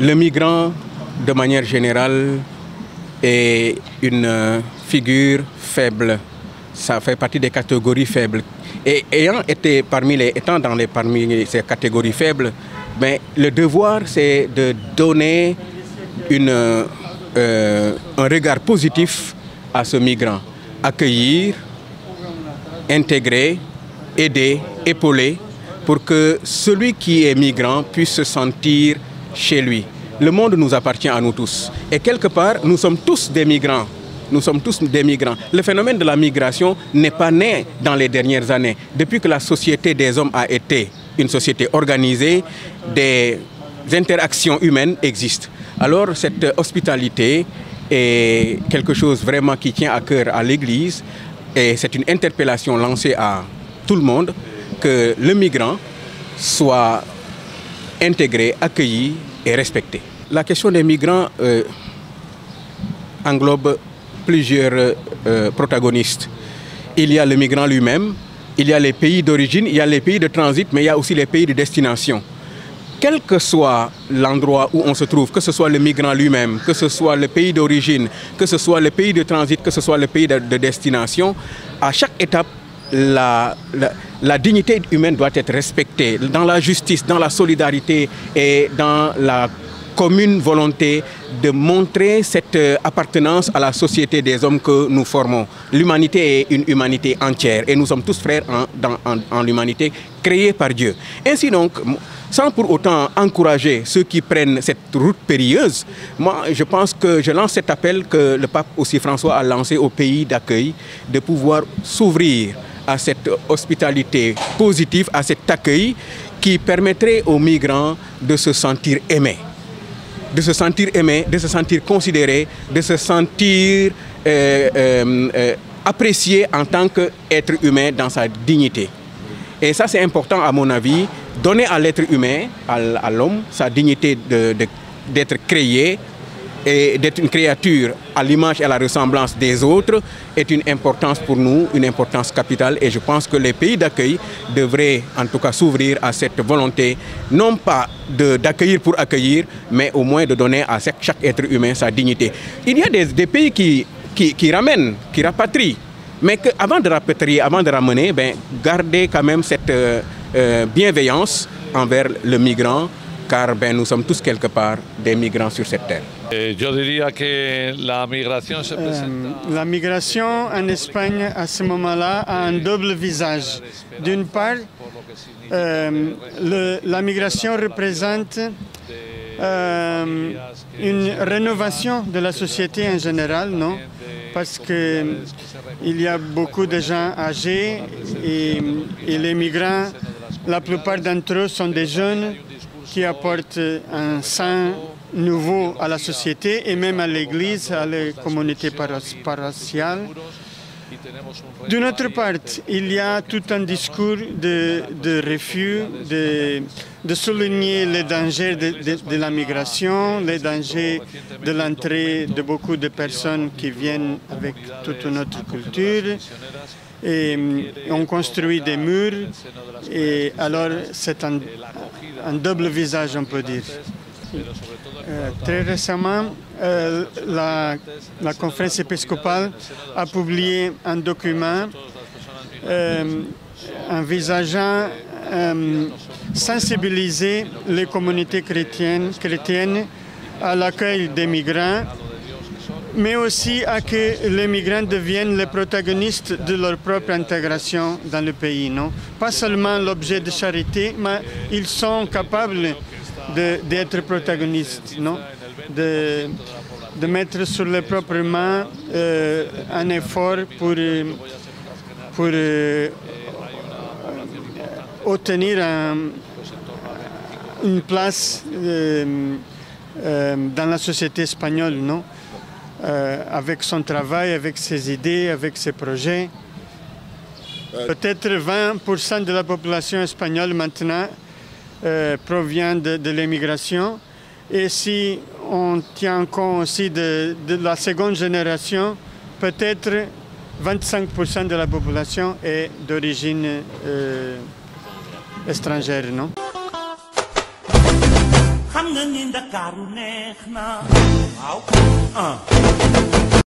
Le migrant, de manière générale, est une figure faible. Ça fait partie des catégories faibles. Et étant parmi ces catégories faibles, ben, le devoir, c'est de donner un regard positif à ce migrant. Accueillir, intégrer, aider, épauler, pour que celui qui est migrant puisse se sentir chez lui. Le monde nous appartient à nous tous. Et quelque part, nous sommes tous des migrants. Nous sommes tous des migrants. Le phénomène de la migration n'est pas né dans les dernières années. Depuis que la société des hommes a été une société organisée, des interactions humaines existent. Alors cette hospitalité est quelque chose vraiment qui tient à cœur à l'Église. Et c'est une interpellation lancée à tout le monde que le migrant soit intégré, accueilli et respecté. La question des migrants englobe plusieurs protagonistes. Il y a le migrant lui-même, il y a les pays d'origine, il y a les pays de transit, mais il y a aussi les pays de destination. Quel que soit l'endroit où on se trouve, que ce soit le migrant lui-même, que ce soit le pays d'origine, que ce soit le pays de transit, que ce soit le pays de destination, à chaque étape, la dignité humaine doit être respectée dans la justice, dans la solidarité et dans la commune volonté de montrer cette appartenance à la société des hommes que nous formons. L'humanité est une humanité entière et nous sommes tous frères en l'humanité créée par Dieu. Ainsi donc, sans pour autant encourager ceux qui prennent cette route périlleuse, moi je pense que je lance cet appel que le pape aussi François a lancé aux pays d'accueil, de pouvoir s'ouvrir à cette hospitalité positive, à cet accueil qui permettrait aux migrants de se sentir aimés. De se sentir aimé, de se sentir considéré, de se sentir apprécié en tant qu'être humain dans sa dignité. Et ça, c'est important à mon avis, donner à l'être humain, à l'homme, sa dignité d'être créé et d'être une créature à l'image et à la ressemblance des autres est une importance pour nous, une importance capitale. Et je pense que les pays d'accueil devraient en tout cas s'ouvrir à cette volonté, non pas d'accueillir pour accueillir, mais au moins de donner à chaque être humain sa dignité. Il y a des pays qui ramènent, qui rapatrient, mais qu'avant de rapatrier, avant de ramener, ben, garder quand même cette bienveillance envers le migrant, car ben, nous sommes tous quelque part des migrants sur cette terre. Yo diría que la migración se presenta... La migration en Espagne à ce moment-là a un double visage. D'une part, la migration représente une rénovation de la société en général, non? Parce qu'il y a beaucoup de gens âgés et les migrants, la plupart d'entre eux sont des jeunes qui apportent un sang nouveau à la société et même à l'Église, à la communauté paroissiale. D'une autre part, il y a tout un discours de refus, de souligner les dangers de la migration, les dangers de l'entrée de beaucoup de personnes qui viennent avec toute une autre culture. Et on construit des murs, et alors c'est un double visage, on peut dire. Très récemment, la conférence épiscopale a publié un document envisageant sensibiliser les communautés chrétiennes à l'accueil des migrants, mais aussi à que les migrants deviennent les protagonistes de leur propre intégration dans le pays. Non? Pas seulement l'objet de charité, mais ils sont capables d'être protagonistes, non? De mettre sur leurs propres mains un effort pour obtenir une place dans la société espagnole, non? Avec son travail, avec ses idées, avec ses projets. Peut-être 20% de la population espagnole maintenant provient de l'immigration. Et si on tient compte aussi de la seconde génération, peut-être 25% de la population est d'origine étrangère, non?